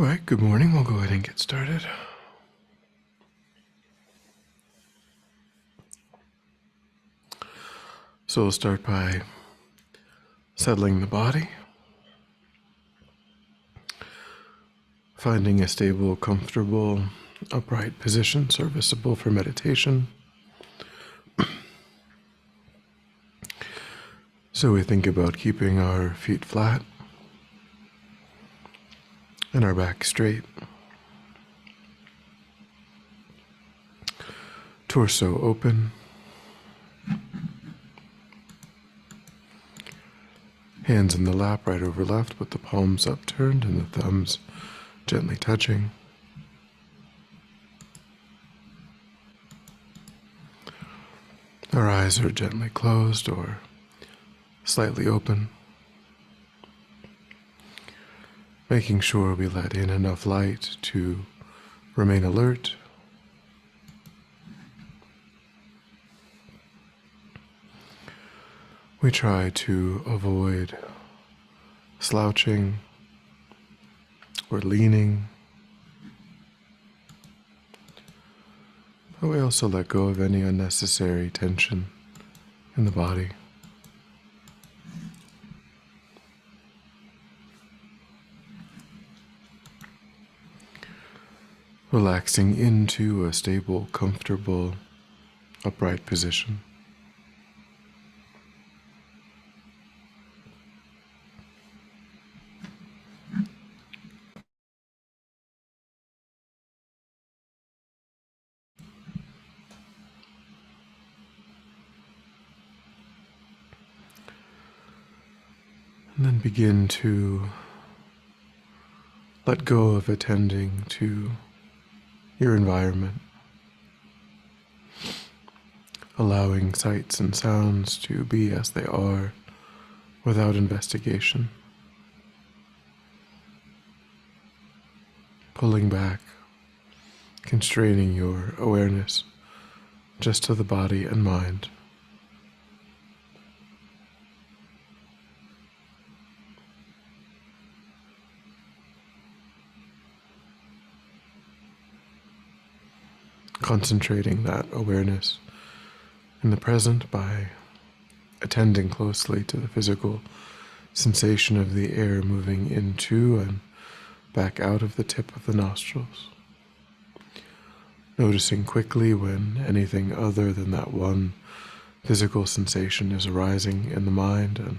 All right, good morning. We'll go ahead and get started. So we'll start by settling the body, finding a stable, comfortable, upright position serviceable for meditation. So we think about keeping our feet flat and our back straight, torso open, hands in the lap right over left with the palms upturned and the thumbs gently touching. Our eyes are gently closed or slightly open, making sure we let in enough light to remain alert. We try to avoid slouching or leaning, but we also let go of any unnecessary tension in the body. Relaxing into a stable, comfortable, upright position. And then begin to let go of attending to your environment, allowing sights and sounds to be as they are without investigation, pulling back, constraining your awareness just to the body and mind. Concentrating that awareness in the present by attending closely to the physical sensation of the air moving into and back out of the tip of the nostrils. Noticing quickly when anything other than that one physical sensation is arising in the mind, and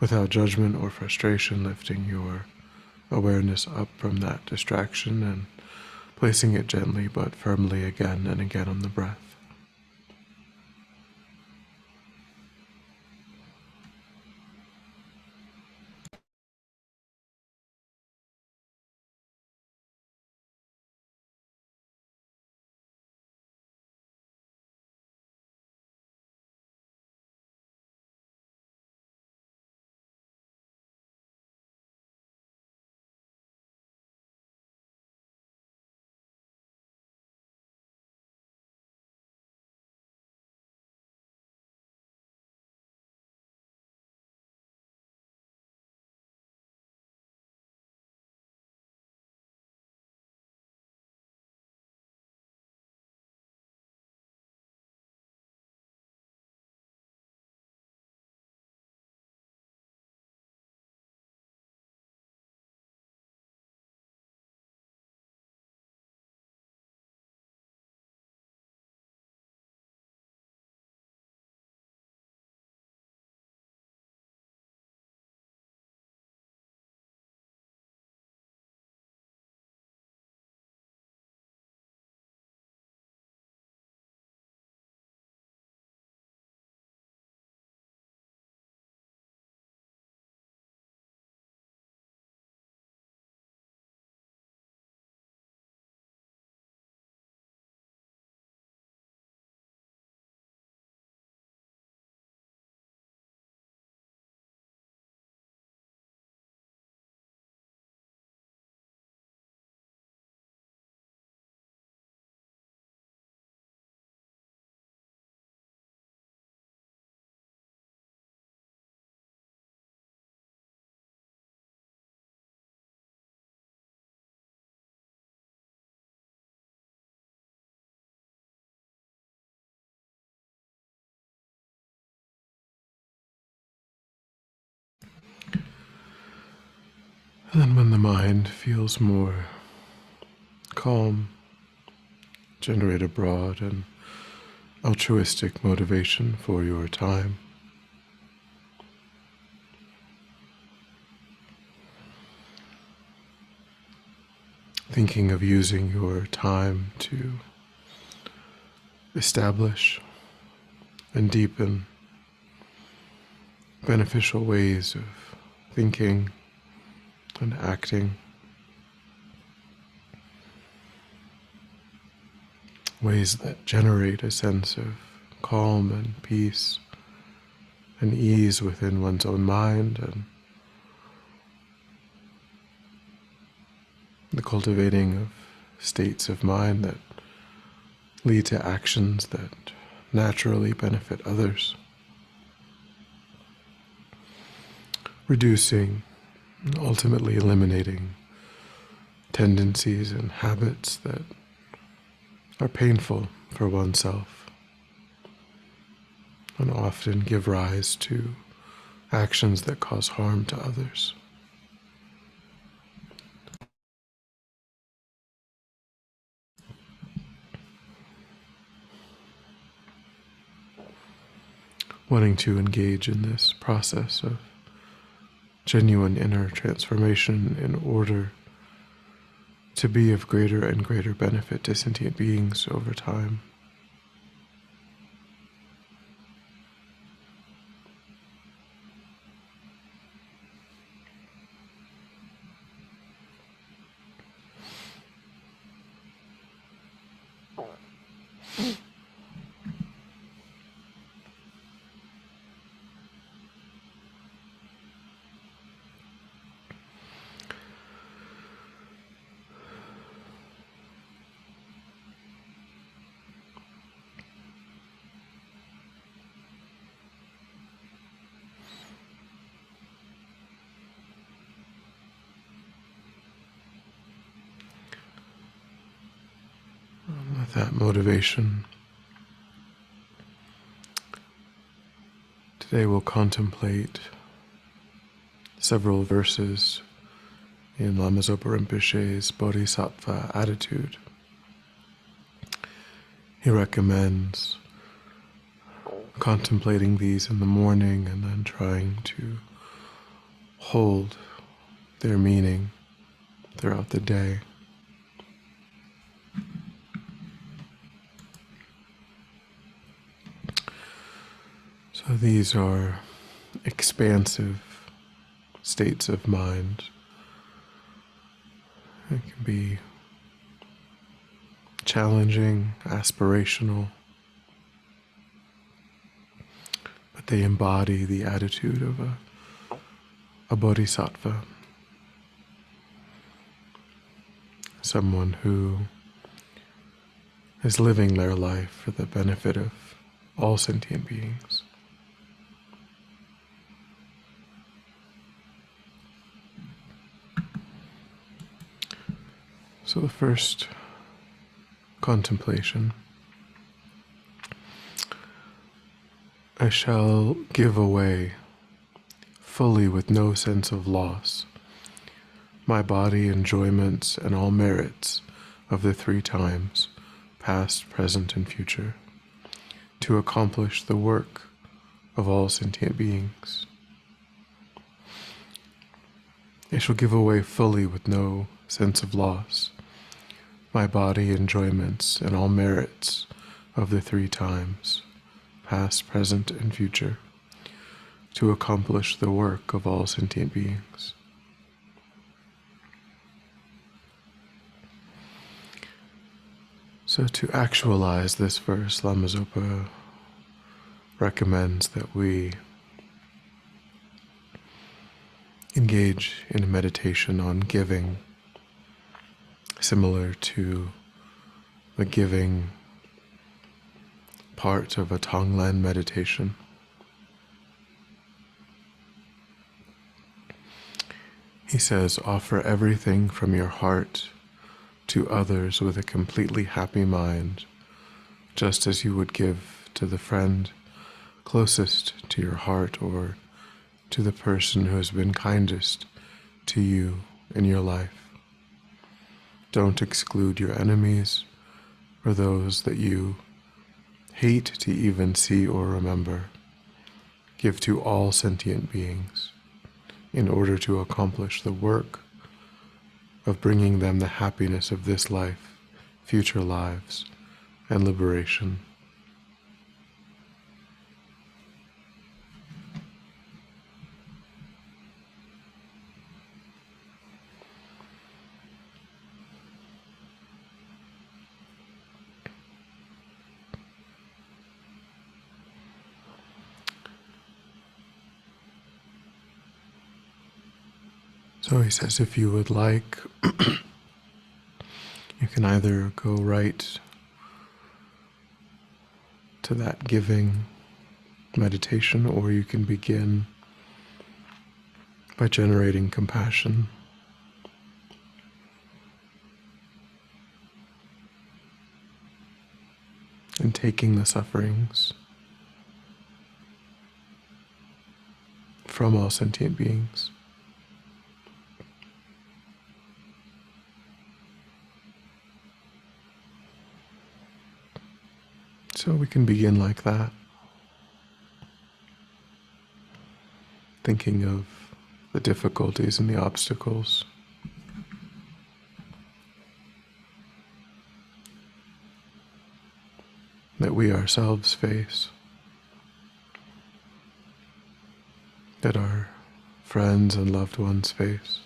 without judgment or frustration, lifting your awareness up from that distraction and placing it gently but firmly again and again on the breath. And then when the mind feels more calm, generate a broad and altruistic motivation for your time. Thinking of using your time to establish and deepen beneficial ways of thinking and acting, ways that generate a sense of calm and peace and ease within one's own mind, and the cultivating of states of mind that lead to actions that naturally benefit others, reducing and ultimately eliminating tendencies and habits that are painful for oneself and often give rise to actions that cause harm to others. Wanting to engage in this process of genuine inner transformation in order to be of greater and greater benefit to sentient beings over time. With that motivation, today we'll contemplate several verses in Lama Zopa Rinpoche's Bodhisattva attitude. He recommends contemplating these in the morning and then trying to hold their meaning throughout the day. So these are expansive states of mind. It can be challenging, aspirational, but they embody the attitude of a bodhisattva, someone who is living their life for the benefit of all sentient beings. So the first contemplation: I shall give away fully with no sense of loss my body, enjoyments, and all merits of the three times, past, present, and future, to accomplish the work of all sentient beings. I shall give away fully with no sense of loss my body, enjoyments, and all merits of the three times, past, present, and future, to accomplish the work of all sentient beings. So to actualize this verse, Lama Zopa recommends that we engage in a meditation on giving, similar to the giving part of a Tonglen meditation. He says, offer everything from your heart to others with a completely happy mind, just as you would give to the friend closest to your heart or to the person who has been kindest to you in your life. Don't exclude your enemies or those that you hate to even see or remember. Give to all sentient beings in order to accomplish the work of bringing them the happiness of this life, future lives, and liberation. So he says, if you would like, you can either go right to that giving meditation, or you can begin by generating compassion. And taking the sufferings from all sentient beings. So we can begin like that, thinking of the difficulties and the obstacles that we ourselves face, that our friends and loved ones face.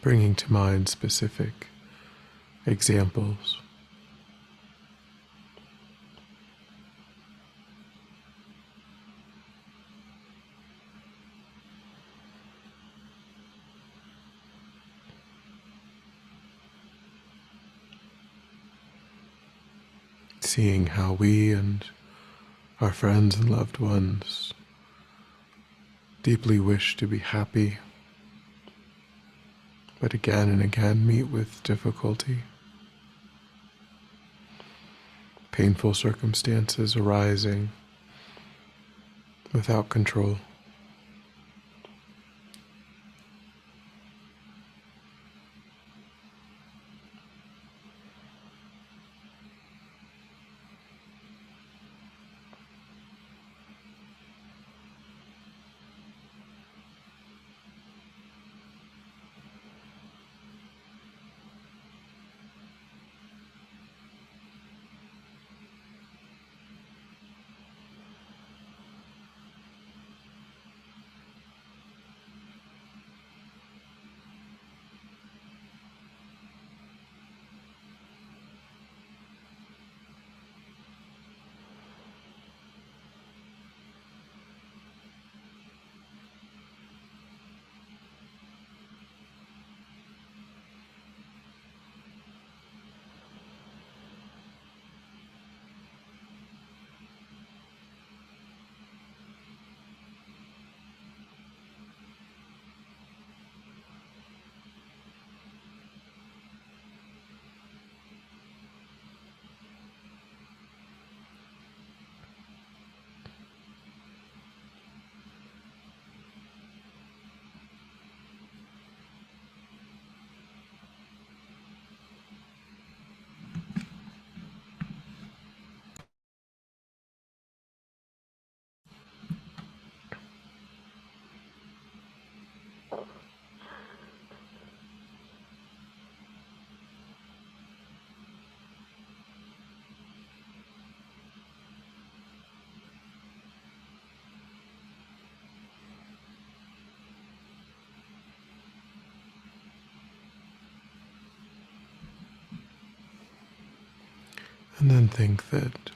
Bringing to mind specific examples. Seeing how we and our friends and loved ones deeply wish to be happy, but again and again meet with difficulty. Painful circumstances arising without control. And then think that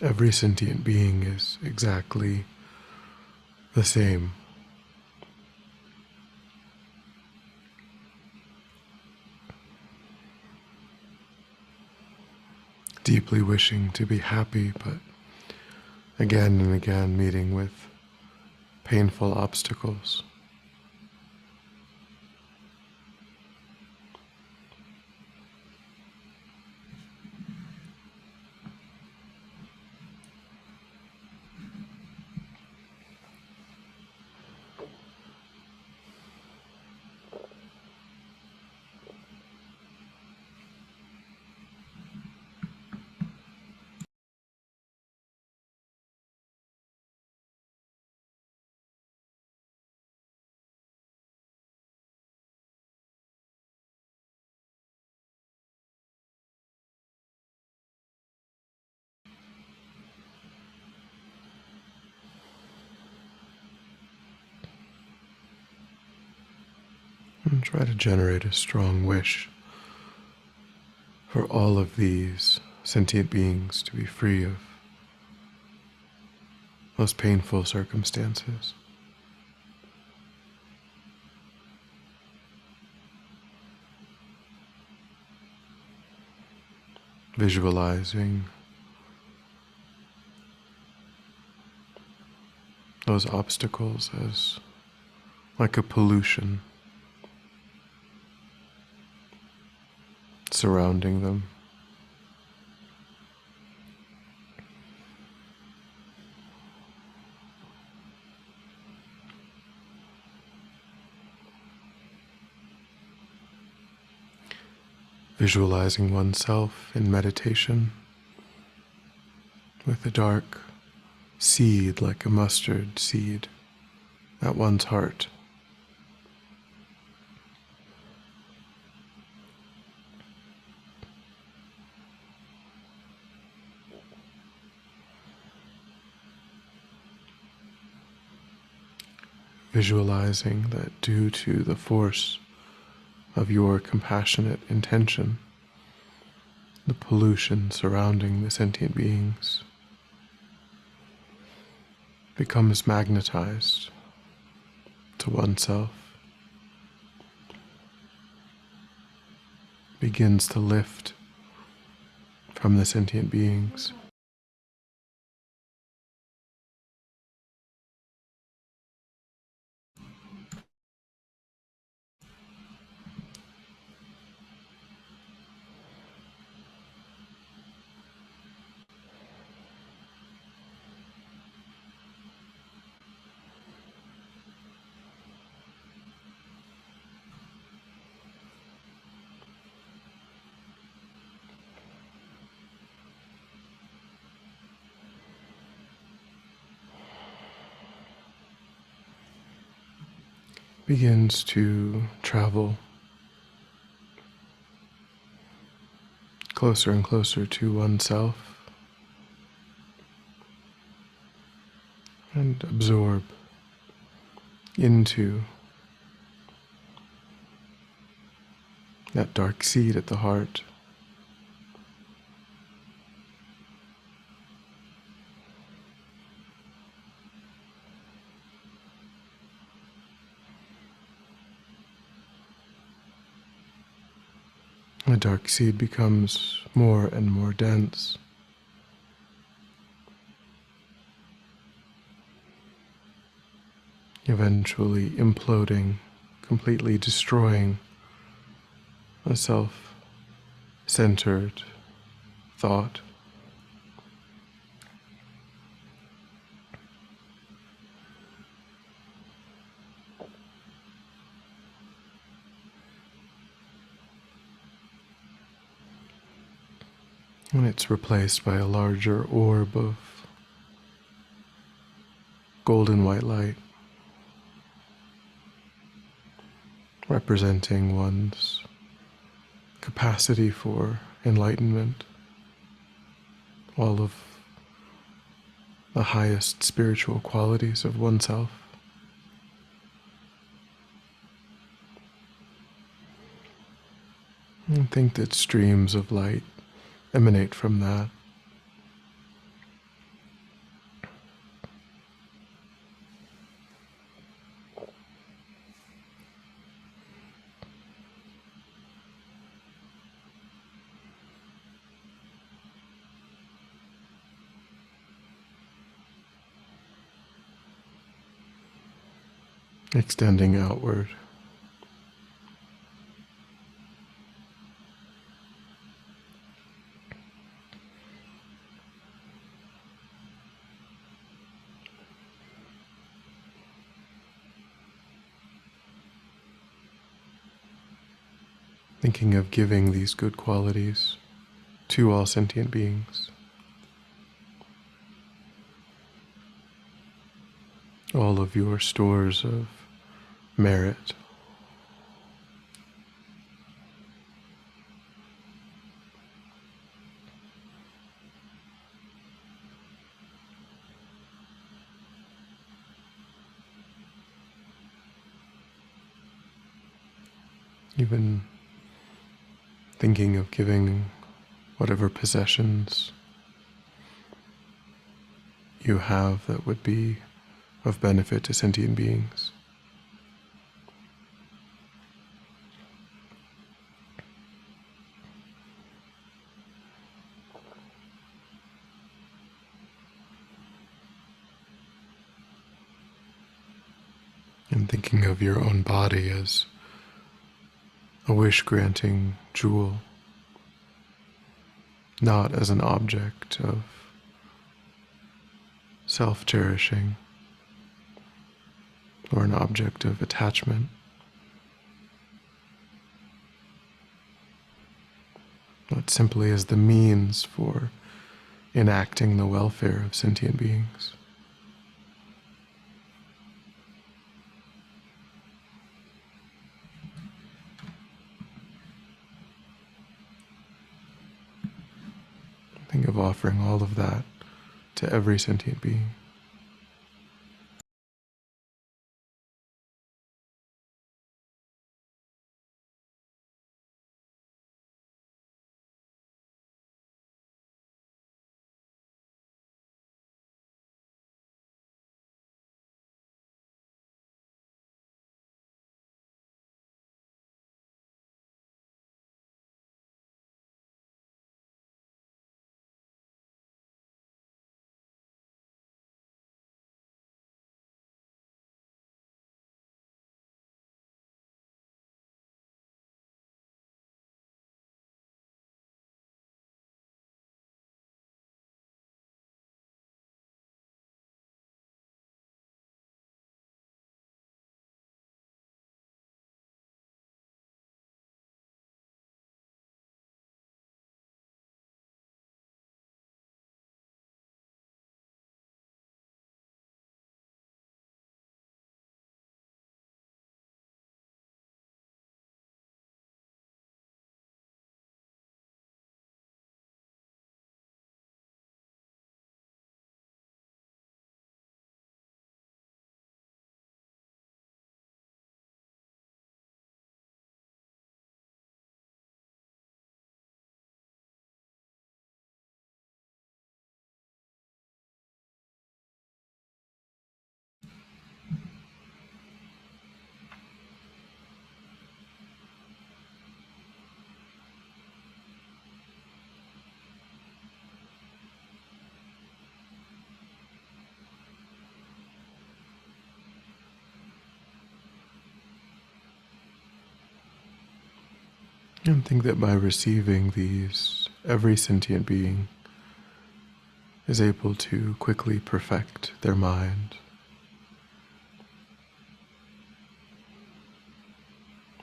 every sentient being is exactly the same. Deeply wishing to be happy, but again and again meeting with painful obstacles. And try to generate a strong wish for all of these sentient beings to be free of those painful circumstances. Visualizing those obstacles as like a pollution surrounding them. Visualizing oneself in meditation with a dark seed like a mustard seed at one's heart. Visualizing that due to the force of your compassionate intention, the pollution surrounding the sentient beings becomes magnetized to oneself, begins to lift from the sentient beings. Begins to travel closer and closer to oneself and absorb into that dark seed at the heart. The dark seed becomes more and more dense. Eventually imploding, completely destroying a self-centered thought. And it's replaced by a larger orb of golden white light, representing one's capacity for enlightenment, all of the highest spiritual qualities of oneself. And think that streams of light emanate from that. Extending outward. Thinking of giving these good qualities to all sentient beings. All of your stores of merit, even thinking of giving whatever possessions you have that would be of benefit to sentient beings. And thinking of your own body as a wish-granting jewel, not as an object of self-cherishing or an object of attachment, but simply as the means for enacting the welfare of sentient beings. Think of offering all of that to every sentient being. And think that by receiving these, every sentient being is able to quickly perfect their mind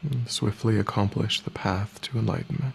and swiftly accomplish the path to enlightenment.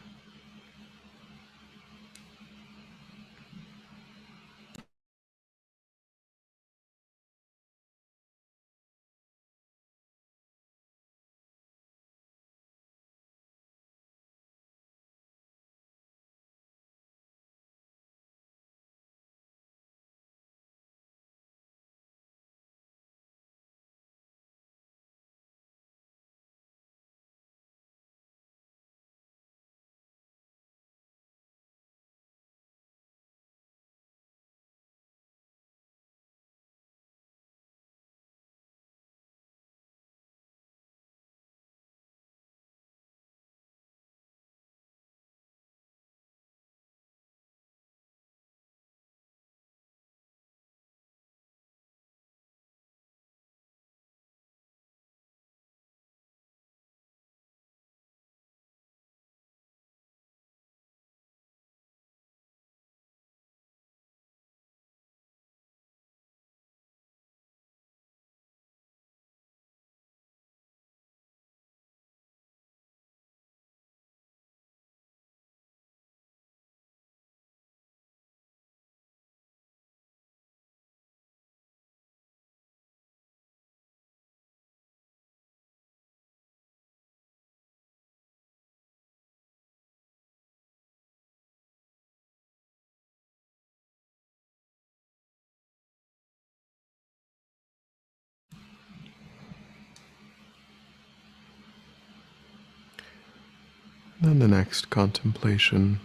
And the next contemplation,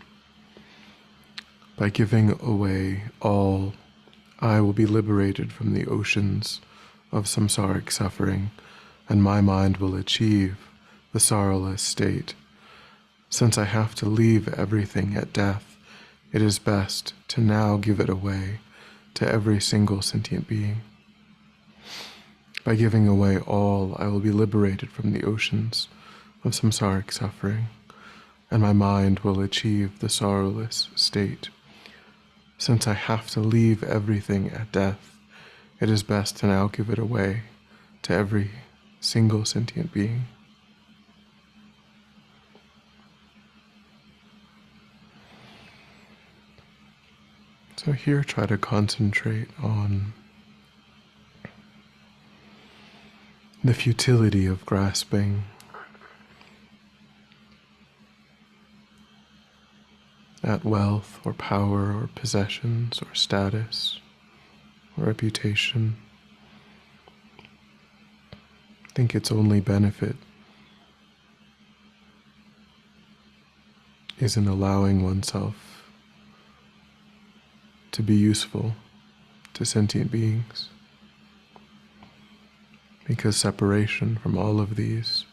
by giving away all, I will be liberated from the oceans of samsaric suffering, and my mind will achieve the sorrowless state. Since I have to leave everything at death, it is best to now give it away to every single sentient being. By giving away all, I will be liberated from the oceans of samsaric suffering, and my mind will achieve the sorrowless state. Since I have to leave everything at death, it is best to now give it away to every single sentient being. So here, try to concentrate on the futility of grasping at wealth or power or possessions or status or reputation. I think its only benefit is in allowing oneself to be useful to sentient beings, because separation from all of these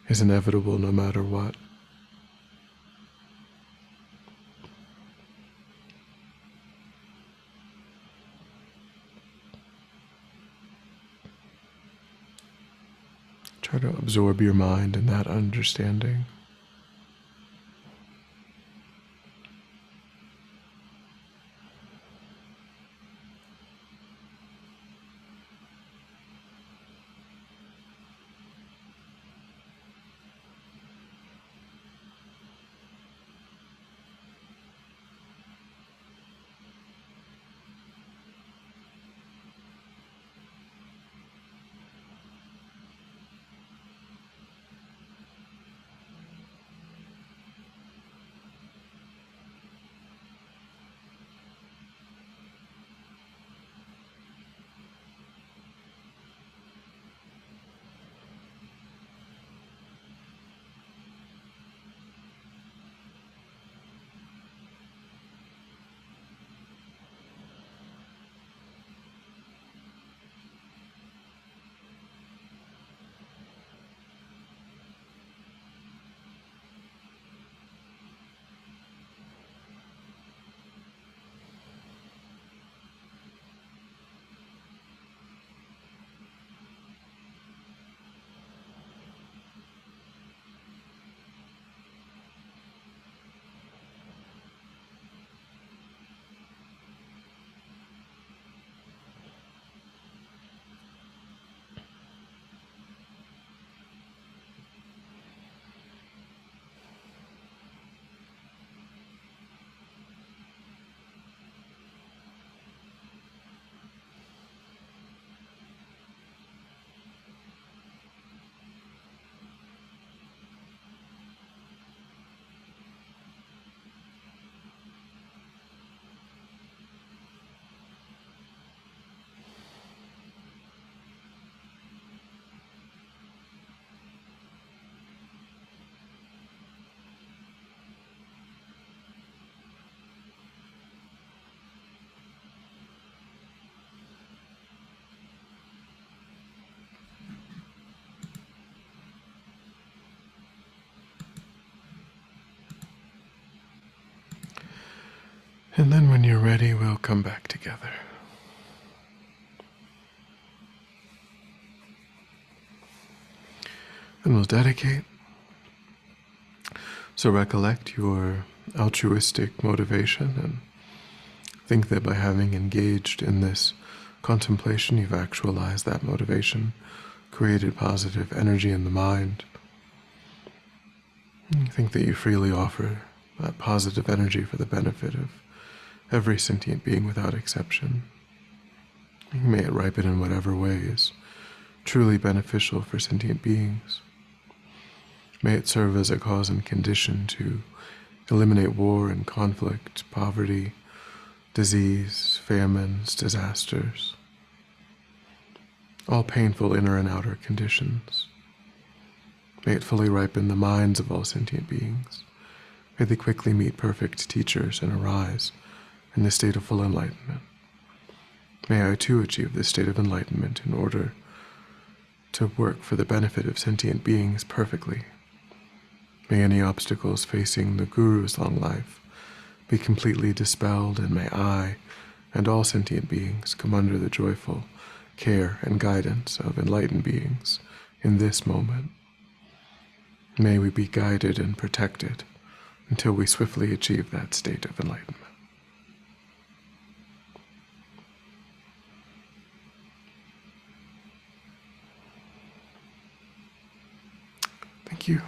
is inevitable no matter what. Try to absorb your mind in that understanding. And then when you're ready, we'll come back together. And we'll dedicate. So recollect your altruistic motivation and think that by having engaged in this contemplation, you've actualized that motivation, created positive energy in the mind. And think that you freely offer that positive energy for the benefit of every sentient being without exception. May it ripen in whatever way is truly beneficial for sentient beings. May it serve as a cause and condition to eliminate war and conflict, poverty, disease, famines, disasters, all painful inner and outer conditions. May it fully ripen the minds of all sentient beings. May they quickly meet perfect teachers and arise in the state of full enlightenment. May I too achieve this state of enlightenment in order to work for the benefit of sentient beings perfectly. May any obstacles facing the Guru's long life be completely dispelled, and may I and all sentient beings come under the joyful care and guidance of enlightened beings in this moment. May we be guided and protected until we swiftly achieve that state of enlightenment. Thank you.